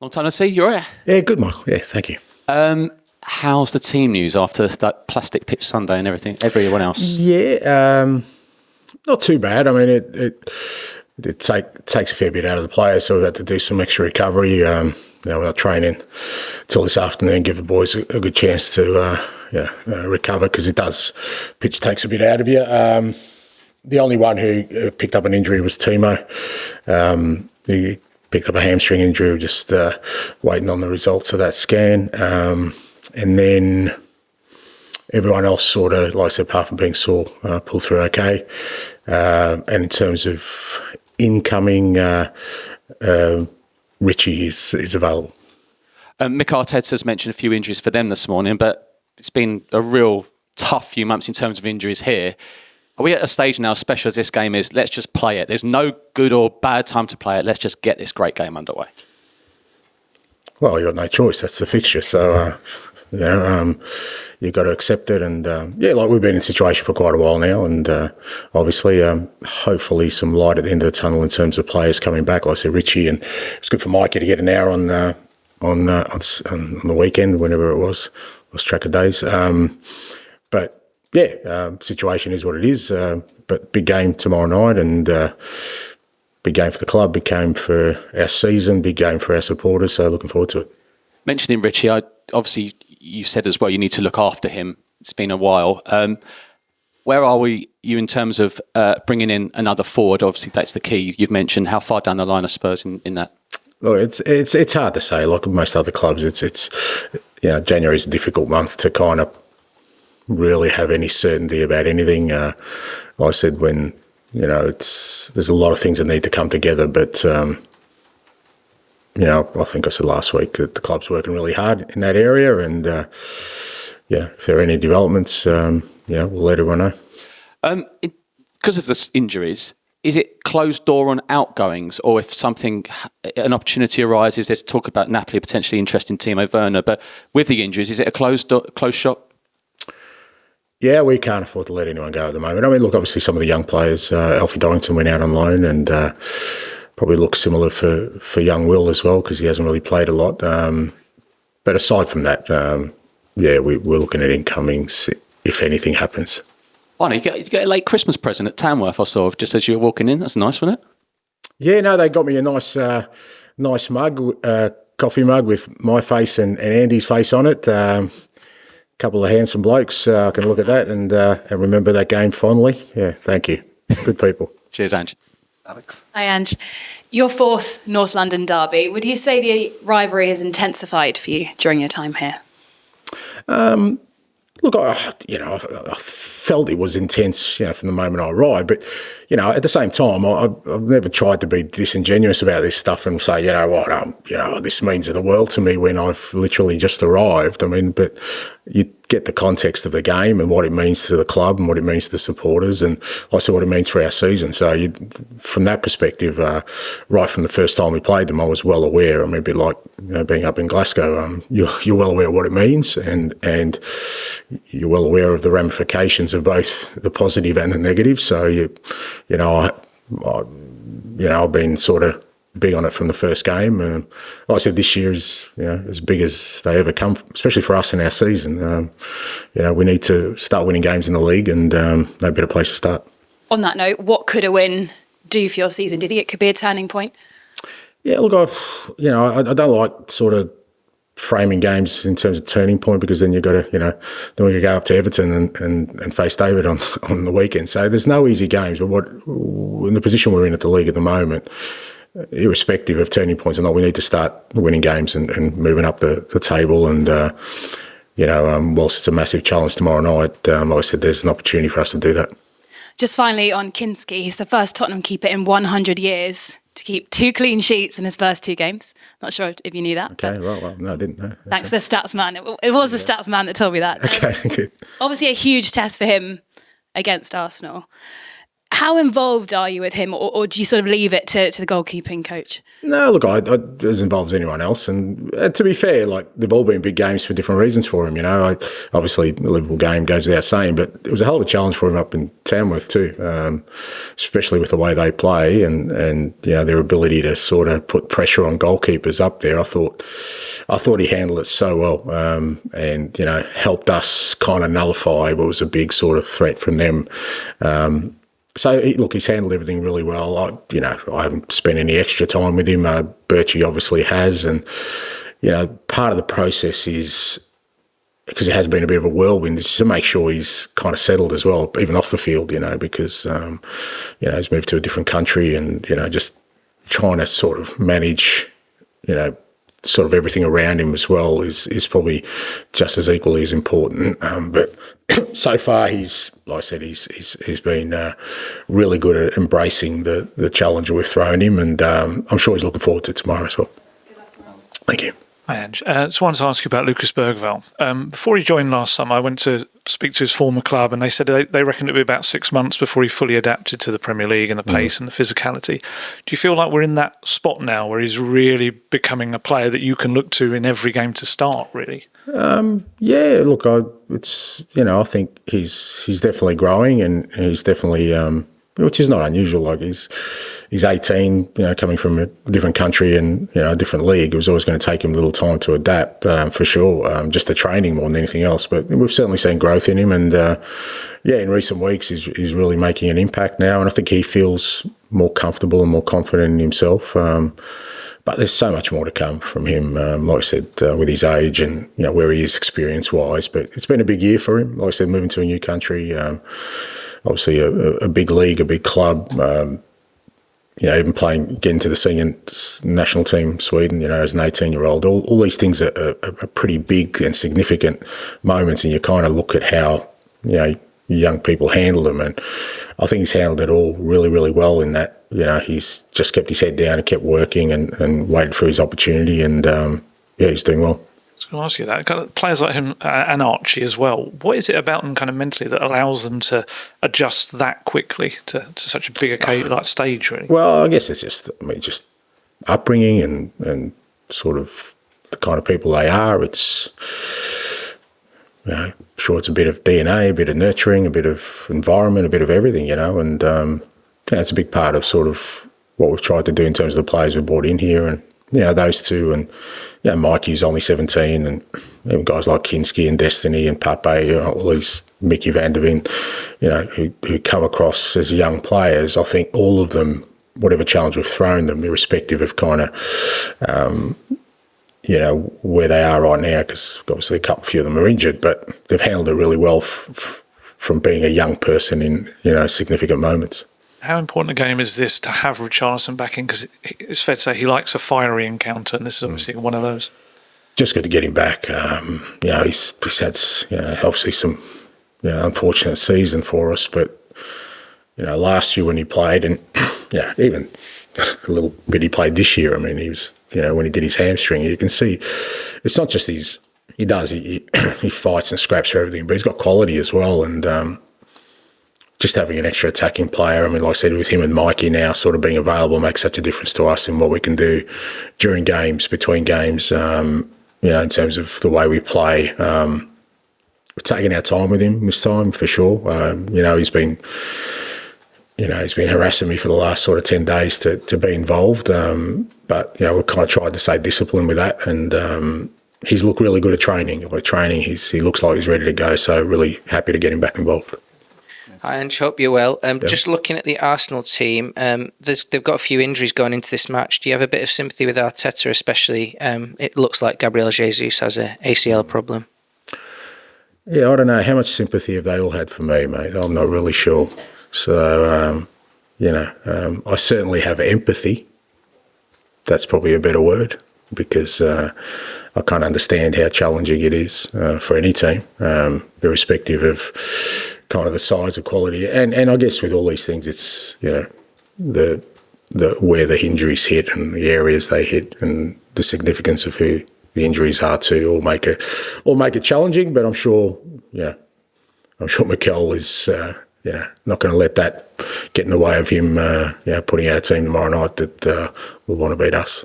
Long time no see. You all right? Yeah, good, Michael. Yeah, thank you. How's the team news after that plastic pitch Sunday and everyone else? Yeah, not too bad. I mean, it takes a fair bit out of the players, so we've had to do some extra recovery. We're not training till this afternoon, give the boys a good chance to recover, because pitch takes a bit out of you. The only one who picked up an injury was Timo. He picked up a hamstring injury. We're just waiting on the results of that scan. And then everyone else sort of, like I said, apart from being sore, pulled through okay. And in terms of incoming, Richie is available. Mick Arteta's mentioned a few injuries for them this morning, but it's been a real tough few months in terms of injuries here. Are we at a stage now, special as this game is, let's just play it? There's no good or bad time to play it. Let's just get this great game underway. Well, you've got no choice. That's the fixture. So, you've got to accept it. And, we've been in a situation for quite a while now. And obviously, hopefully some light at the end of the tunnel in terms of players coming back. Like I said, Richie, and it's good for Mikey to get an hour on the weekend, whenever it was. Lost track of days. Situation is what it is. But big game tomorrow night, and big game for the club, big game for our season, big game for our supporters. So looking forward to it. Mentioning Richie, obviously you said as well you need to look after him. It's been a while. Where are you in terms of bringing in another forward? Obviously that's the key. You've mentioned how far down the line are Spurs in that. Look, it's hard to say. Like most other clubs, it's January is a difficult month to kind of really have any certainty about anything. Like I said, when there's a lot of things that need to come together, but I think I said last week that the club's working really hard in that area, and if there are any developments, we'll let everyone know. Because of the injuries, is it closed door on outgoings, or if an opportunity arises, there's talk about Napoli potentially interested in Timo Werner, but with the injuries, is it a closed shop? Yeah, we can't afford to let anyone go at the moment. I mean, look, obviously some of the young players, Alfie Dorrington went out on loan, and probably looks similar for young Will as well, because he hasn't really played a lot. But aside from that, we're looking at incomings if anything happens. Funny, you get a late Christmas present at Tamworth, I saw, just as you were walking in. That's nice, wasn't it? Yeah, no, they got me a nice mug, coffee mug with my face and Andy's face on it. Couple of handsome blokes. I can look at that and remember that game fondly. Yeah, thank you. Good people. Cheers, Ange. Alex. Hi, Ange. Your fourth North London derby. Would you say the rivalry has intensified for you during your time here? Look, I felt it was intense, from the moment I arrived. But, at the same time, I've never tried to be disingenuous about this stuff and say, this means the world to me when I've literally just arrived. I mean, but you get the context of the game and what it means to the club and what it means to the supporters, and also what it means for our season. So from that perspective, right from the first time we played them, I was well aware. I mean, a bit like being up in Glasgow, you're well aware of what it means, and you're well aware of the ramifications of both the positive and the negative. So I've been sort of big on it from the first game. Like I said, this year is as big as they ever come, especially for us in our season. We need to start winning games in the league, and no better place to start. On that note, what could a win do for your season? Do you think it could be a turning point? Yeah, look, I don't like sort of framing games in terms of turning point, because then you've got to, then we go up to Everton and face David on the weekend. So there's no easy games, but in the position we're in at the league at the moment, irrespective of turning points or not, we need to start winning games and moving up the table. And, whilst it's a massive challenge tomorrow night, like I said, there's an opportunity for us to do that. Just finally on Kinsky, he's the first Tottenham keeper in 100 years to keep 2 clean sheets in his first 2 games. Not sure if you knew that. Okay, right. Well, no, I didn't know. Thanks to the stats man. It was the stats man that told me that. Okay, good. Obviously a huge test for him against Arsenal. How involved are you with him, or do you sort of leave it to the goalkeeping coach? No, look, I as involved as anyone else. And to be fair, like, they've all been big games for different reasons for him, obviously, the Liverpool game goes without saying, but it was a hell of a challenge for him up in Tamworth too, especially with the way they play and their ability to sort of put pressure on goalkeepers up there. I thought he handled it so well, and helped us kind of nullify what was a big sort of threat from them. So, he's handled everything really well. I haven't spent any extra time with him. Berchie obviously has. And, part of the process is, because it has been a bit of a whirlwind, is to make sure he's kind of settled as well, even off the field, because, he's moved to a different country and, just trying to sort of manage, sort of everything around him as well is probably just as equally as important. But so far, he's been really good at embracing the challenge we've thrown him, and I'm sure he's looking forward to tomorrow as well. Thank you. Hi, Ange. Just wanted to ask you about Lucas Bergvall. Before he joined last summer, I went to speak to his former club, and they said they reckon it'd be about 6 months before he fully adapted to the Premier League and the pace and the physicality. Do you feel like we're in that spot now where he's really becoming a player that you can look to in every game to start, really? Yeah, look, I think he's definitely growing, and he's definitely, which is not unusual. Like, he's 18, coming from a different country and a different league. It was always going to take him a little time to adapt, for sure. Just the training more than anything else. But we've certainly seen growth in him, and in recent weeks he's really making an impact now, and I think he feels more comfortable and more confident in himself. But there's so much more to come from him, like I said, with his age and where he is experience-wise. But it's been a big year for him. Like I said, moving to a new country, obviously a big league, a big club. Even getting to the senior national team, Sweden, as an 18-year-old. All these things are pretty big and significant moments, and you kind of look at how young people handle them, and I think he's handled it all really, really well in that. He's just kept his head down and kept working and waited for his opportunity, and he's doing well. I was going to ask you that. Kind of players like him and Archie as well, what is it about them kind of mentally that allows them to adjust that quickly to such a big stage, really? Well, I guess it's just upbringing and sort of the kind of people they are. It's, sure, it's a bit of DNA, a bit of nurturing, a bit of environment, a bit of everything, and it's a big part of sort of what we've tried to do in terms of the players we've brought in here, and those two, and Mikey's only 17, and even guys like Kinsky and Destiny and Pape, all these Mickey van der Ven, who come across as young players. I think all of them, whatever challenge we've thrown them, irrespective of kind of where they are right now, because obviously a few of them are injured, but they've handled it really well from being a young person in significant moments. How important a game is this to have Richarlison back in? Because it's fair to say he likes a fiery encounter, and this is obviously one of those. Just good to get him back. He's had obviously some unfortunate season for us, but last year when he played, and even a little bit he played this year. I mean, he was when he did his hamstring, you can see it's not just he fights and scraps for everything, but he's got quality as well, and just having an extra attacking player. I mean, like I said, with him and Mikey now sort of being available makes such a difference to us in what we can do during games, between games, in terms of the way we play. We've taken our time with him this time, for sure. He's been harassing me for the last sort of 10 days to be involved. But we've kind of tried to stay disciplined with that, and he's looked really good at training. He looks like he's ready to go, so really happy to get him back involved. Hi, Ange. Hope you're well. Just looking at the Arsenal team, they've got a few injuries going into this match. Do you have a bit of sympathy with Arteta, especially? It looks like Gabriel Jesus has an ACL problem. Yeah, I don't know. How much sympathy have they all had for me, mate? I'm not really sure. So, I certainly have empathy. That's probably a better word, because I can't understand how challenging it is for any team, irrespective of kind of the size of quality. And I guess with all these things, it's, the where the injuries hit and the areas they hit and the significance of who the injuries are to all make it challenging. But I'm sure Mikel is not going to let that get in the way of him, putting out a team tomorrow night that will want to beat us.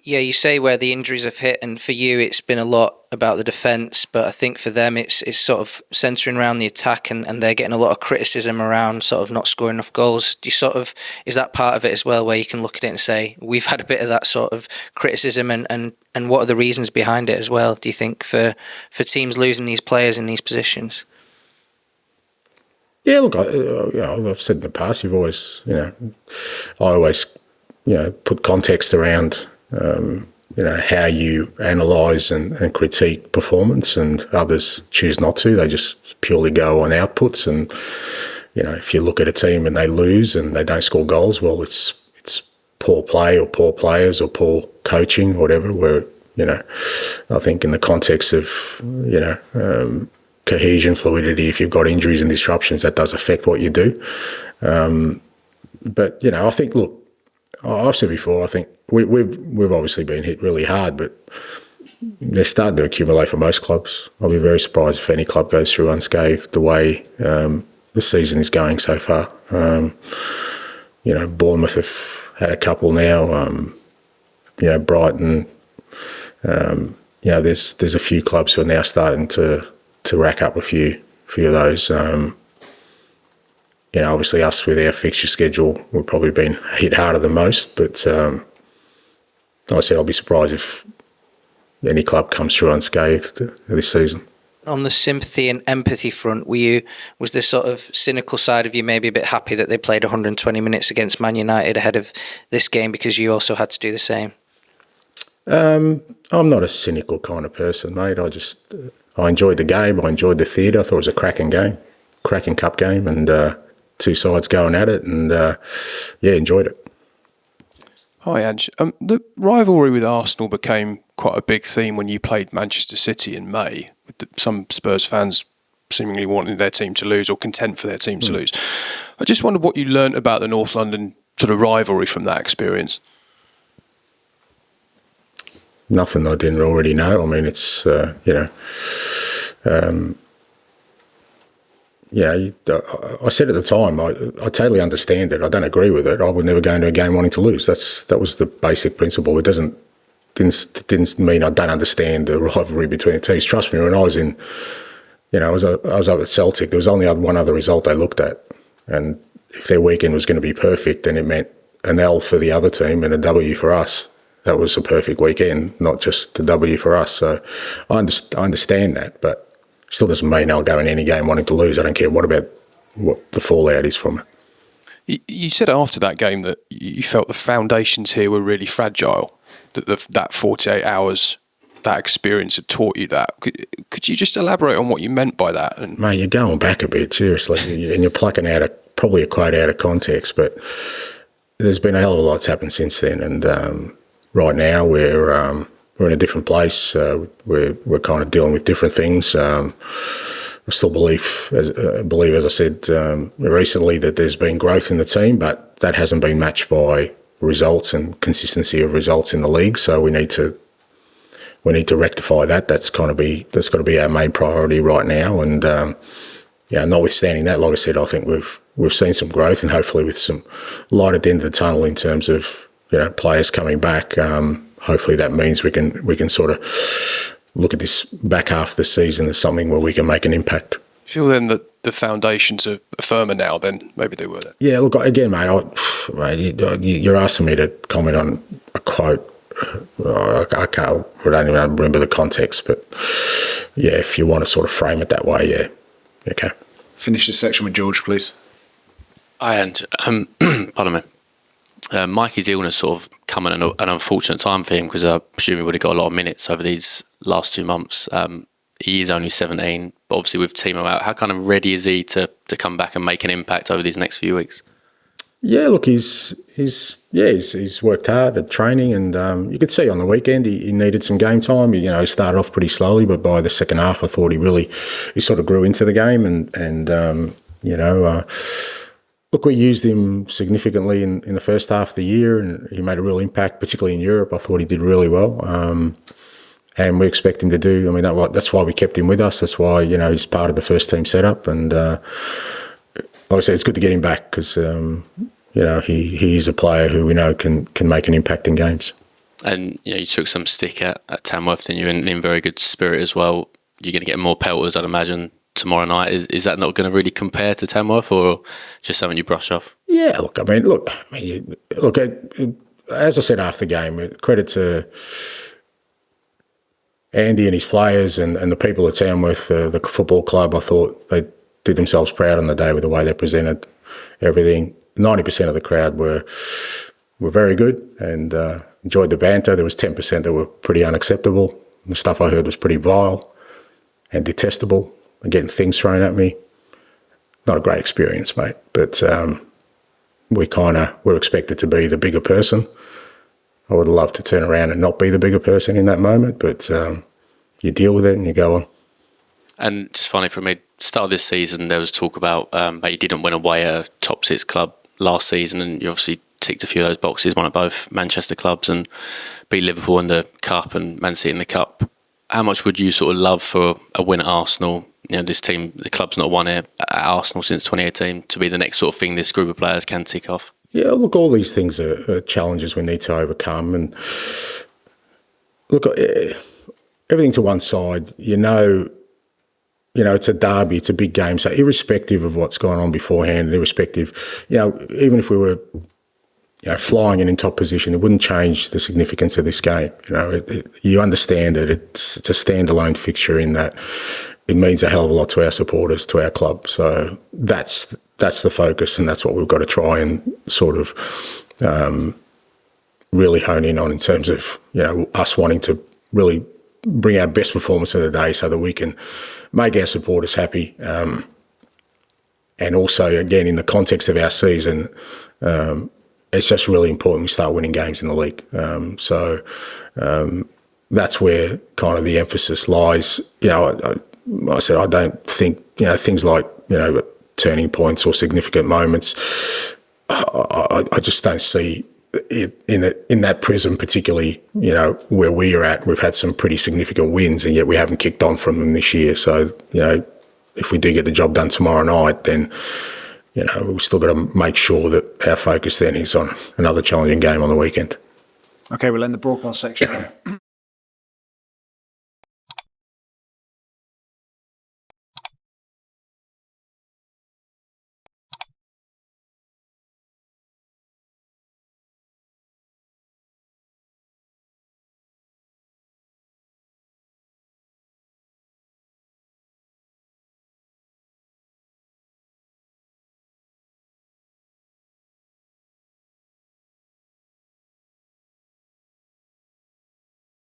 Yeah, you say where the injuries have hit, and for you it's been a lot about the defence, but I think for them it's sort of centering around the attack, and they're getting a lot of criticism around sort of not scoring enough goals. Do you is that part of it as well, where you can look at it and say, we've had a bit of that sort of criticism, and what are the reasons behind it as well, do you think, for teams losing these players in these positions? Yeah, look, I've said in the past, I always put context around how you analyse and critique performance, and others choose not to. They just purely go on outputs. And, if you look at a team and they lose and they don't score goals, well, it's poor play or poor players or poor coaching, whatever, where, I think in the context of, cohesion, fluidity, if you've got injuries and disruptions, that does affect what you do. But, I think, look, I've said before, I think we've obviously been hit really hard, but they're starting to accumulate for most clubs. I'll be very surprised if any club goes through unscathed the way the season is going so far. Bournemouth have had a couple now. Brighton. There's a few clubs who are now starting to rack up a few of those. Obviously us with our fixture schedule, we've probably been hit harder than most, but like I said, I'll be surprised if any club comes through unscathed this season. On the sympathy and empathy front, was the sort of cynical side of you maybe a bit happy that they played 120 minutes against Man United ahead of this game because you also had to do the same? I'm not a cynical kind of person, mate. I enjoyed the game. I enjoyed the theatre. I thought it was a cracking cup game, and two sides going at it, and enjoyed it. Hi, Ange. The rivalry with Arsenal became quite a big theme when you played Manchester City in May, with some Spurs fans seemingly wanting their team to lose or content for their team to lose. I just wondered what you learnt about the North London sort of rivalry from that experience. Nothing I didn't already know. I mean, it's, I said at the time, I totally understand it. I don't agree with it. I would never go into a game wanting to lose. That was the basic principle. It didn't mean I don't understand the rivalry between the teams. Trust me, when I was in, I was up at Celtic, there was only one other result they looked at. And if their weekend was going to be perfect, then it meant an L for the other team and a W for us. That was a perfect weekend, not just a W for us. So I understand that, but still doesn't mean I'll go in any game wanting to lose. I don't care what the fallout is from it. You said after that game that you felt the foundations here were really fragile, that 48 hours, that experience had taught you that. Could you just elaborate on what you meant by that? Mate, you're going back a bit, seriously, and you're plucking out probably a quote out of context, but there's been a hell of a lot that's happened since then, and right now we're in a different place. We're kind of dealing with different things. I still believe, as I said recently, that there's been growth in the team, but that hasn't been matched by results and consistency of results in the league. So we need to rectify that. That's got to be our main priority right now. And notwithstanding that, like I said, I think we've seen some growth, and hopefully with some light at the end of the tunnel in terms of players coming back. Hopefully that means we can sort of look at this back half of the season as something where we can make an impact. You feel then that the foundations are firmer now than maybe they were then? Yeah, look, again, mate, you're asking me to comment on a quote. I don't even remember the context, but yeah, if you want to sort of frame it that way, yeah, okay. Finish this section with George, please. Pardon me. Mikey's illness sort of come at an unfortunate time for him, because I presume he would have got a lot of minutes over these last 2 months. He is only 17, but obviously with Timo out, how kind of ready is he to come back and make an impact over these next few weeks? Yeah, look, he's worked hard at training, and you could see on the weekend he needed some game time. He started off pretty slowly, but by the second half, I thought he sort of grew into the game, and look, we used him significantly in the first half of the year, and he made a real impact, particularly in Europe. I thought he did really well, and we expect him to do. I mean, that's why we kept him with us. That's why he's part of the first team setup, and like I said, it's good to get him back because he is a player who we know can make an impact in games. And you took some stick at Tamworth, didn't you? And in very good spirit as well. You're going to get more pelters, I'd imagine, tomorrow night. Is that not going to really compare to Tamworth, or just something you brush off? Yeah, look. As I said after the game, credit to Andy and his players and the people at Tamworth, the football club. I thought they did themselves proud on the day with the way they presented everything. 90% of the crowd were very good and enjoyed the banter. There was 10% that were pretty unacceptable. The stuff I heard was pretty vile and detestable and getting things thrown at me. Not a great experience, mate. But we're expected to be the bigger person. I would love to turn around and not be the bigger person in that moment, but you deal with it and you go on. And just finally from me, start of this season, there was talk about that you didn't win away at a top 6 club last season, and you obviously ticked a few of those boxes, won at both Manchester clubs and beat Liverpool in the Cup and Man City in the Cup. How much would you sort of love for a win at Arsenal? This team, the club's not won it at Arsenal since 2018, to be the next sort of thing this group of players can tick off? Yeah, look, all these things are challenges we need to overcome. And look, everything to one side, it's a derby, it's a big game. So irrespective of what's gone on beforehand, irrespective, even if we were flying and in top position, it wouldn't change the significance of this game. You understand that it's a standalone fixture in that it means a hell of a lot to our supporters, to our club. So that's the focus, and that's what we've got to try and sort of really hone in on in terms of us wanting to really bring our best performance of the day so that we can make our supporters happy. And also, again, in the context of our season, it's just really important we start winning games in the league. So that's where kind of the emphasis lies. I said I don't think things like turning points or significant moments. I just don't see it in that prism, particularly where we are at. We've had some pretty significant wins, and yet we haven't kicked on from them this year. So if we do get the job done tomorrow night, then we've still got to make sure that our focus then is on another challenging game on the weekend. Okay, we'll end the broadcast section.